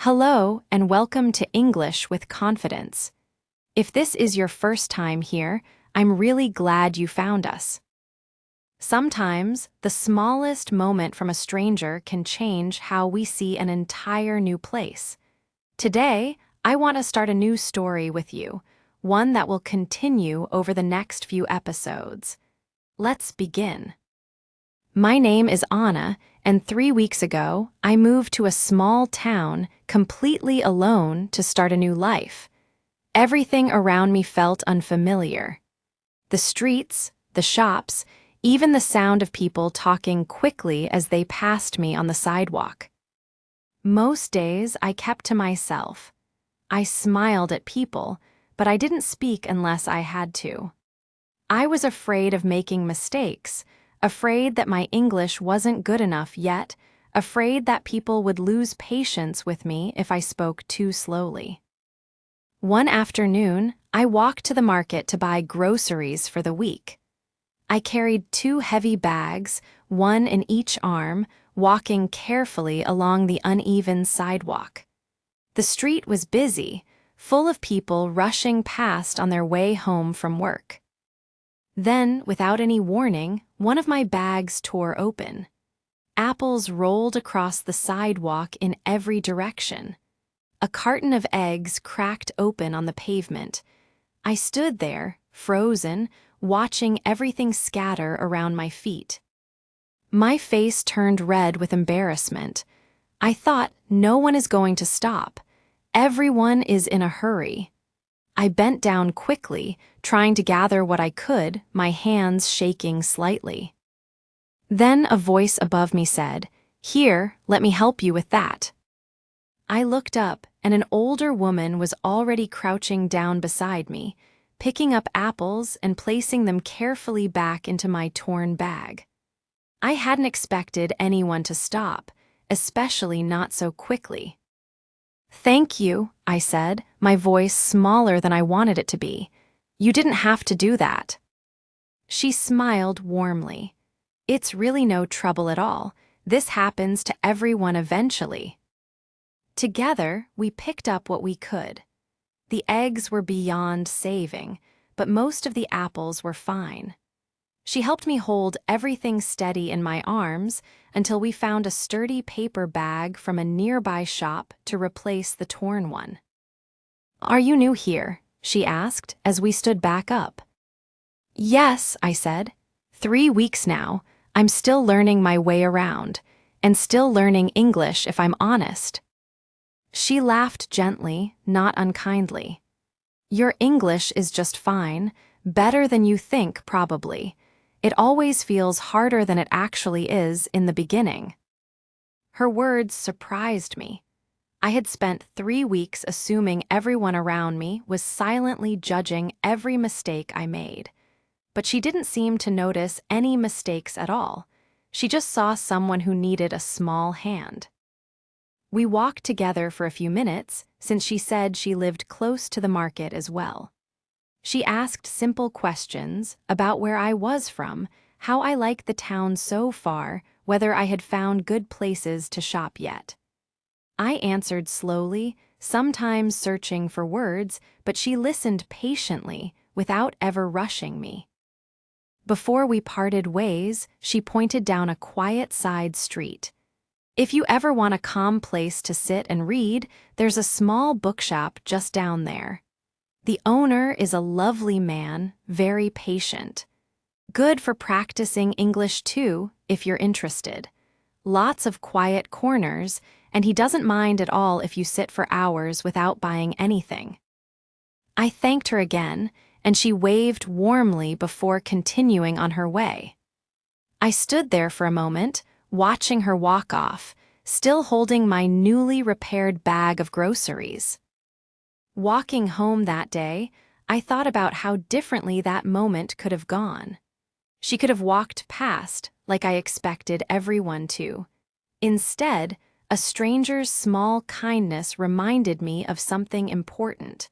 Hello and welcome to English with Confidence. If this is your first time here, I'm really glad you found us. Sometimes, the smallest moment from a stranger can change how we see an entire new place. Today, I want to start a new story with you, one that will continue over the next few episodes. Let's begin. My name is Anna, and 3 weeks ago, I moved to a small town completely alone to start a new life. Everything around me felt unfamiliar. The streets, the shops, even the sound of people talking quickly as they passed me on the sidewalk. Most days, I kept to myself. I smiled at people, but I didn't speak unless I had to. I was afraid of making mistakes, afraid that my English wasn't good enough yet, afraid that people would lose patience with me if I spoke too slowly. One afternoon, I walked to the market to buy groceries for the week. I carried 2 heavy bags, one in each arm, walking carefully along the uneven sidewalk. The street was busy, full of people rushing past on their way home from work. Then, without any warning, one of my bags tore open. Apples rolled across the sidewalk in every direction. A carton of eggs cracked open on the pavement. I stood there, frozen, watching everything scatter around my feet. My face turned red with embarrassment. I thought, no one is going to stop. Everyone is in a hurry. I bent down quickly, trying to gather what I could, my hands shaking slightly. Then a voice above me said, "Here, let me help you with that." I looked up, and an older woman was already crouching down beside me, picking up apples and placing them carefully back into my torn bag. I hadn't expected anyone to stop, especially not so quickly. "Thank you," I said, my voice smaller than I wanted it to be. "You didn't have to do that." She smiled warmly. "It's really no trouble at all. This happens to everyone eventually." Together, we picked up what we could. The eggs were beyond saving, but most of the apples were fine. She helped me hold everything steady in my arms until we found a sturdy paper bag from a nearby shop to replace the torn one. "Are you new here?" she asked as we stood back up. "Yes," I said. 3 weeks now. I'm still learning my way around, and still learning English if I'm honest." She laughed gently, not unkindly. "Your English is just fine, better than you think probably. It always feels harder than it actually is in the beginning." Her words surprised me. I had spent 3 weeks assuming everyone around me was silently judging every mistake I made. But she didn't seem to notice any mistakes at all. She just saw someone who needed a small hand. We walked together for a few minutes, since she said she lived close to the market as well. She asked simple questions about where I was from, how I liked the town so far, whether I had found good places to shop yet. I answered slowly, sometimes searching for words, but she listened patiently, without ever rushing me. Before we parted ways, she pointed down a quiet side street. "If you ever want a calm place to sit and read, there's a small bookshop just down there. The owner is a lovely man, very patient. Good for practicing English too, if you're interested. Lots of quiet corners, and he doesn't mind at all if you sit for hours without buying anything." I thanked her again, and she waved warmly before continuing on her way. I stood there for a moment, watching her walk off, still holding my newly repaired bag of groceries. Walking home that day, I thought about how differently that moment could have gone. She could have walked past, like I expected everyone to. Instead, a stranger's small kindness reminded me of something important.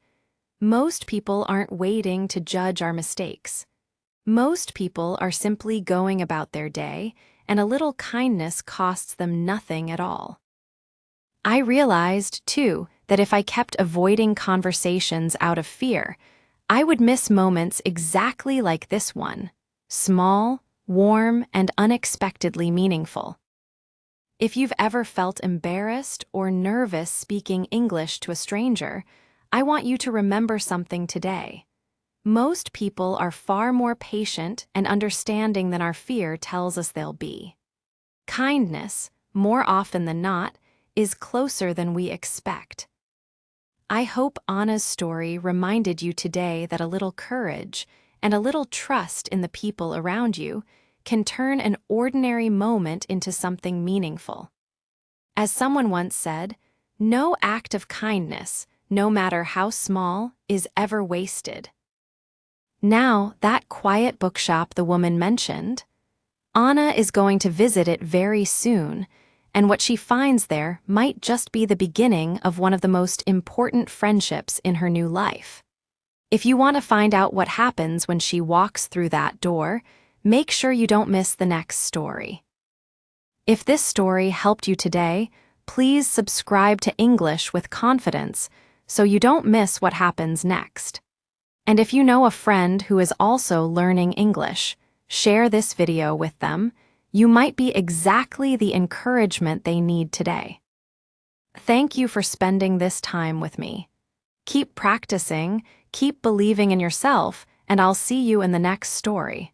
Most people aren't waiting to judge our mistakes. Most people are simply going about their day, and a little kindness costs them nothing at all. I realized, too, that if I kept avoiding conversations out of fear, I would miss moments exactly like this one, small, warm, and unexpectedly meaningful. If you've ever felt embarrassed or nervous speaking English to a stranger, I want you to remember something today. Most people are far more patient and understanding than our fear tells us they'll be. Kindness, more often than not, is closer than we expect. I hope Anna's story reminded you today that a little courage and a little trust in the people around you can turn an ordinary moment into something meaningful. As someone once said, no act of kindness, no matter how small, is ever wasted. Now, that quiet bookshop the woman mentioned, Anna is going to visit it very soon, and what she finds there might just be the beginning of one of the most important friendships in her new life. If you want to find out what happens when she walks through that door, make sure you don't miss the next story. If this story helped you today, please subscribe to English with Confidence so you don't miss what happens next. And if you know a friend who is also learning English, share this video with them. You might be exactly the encouragement they need today. Thank you for spending this time with me. Keep practicing, keep believing in yourself, and I'll see you in the next story.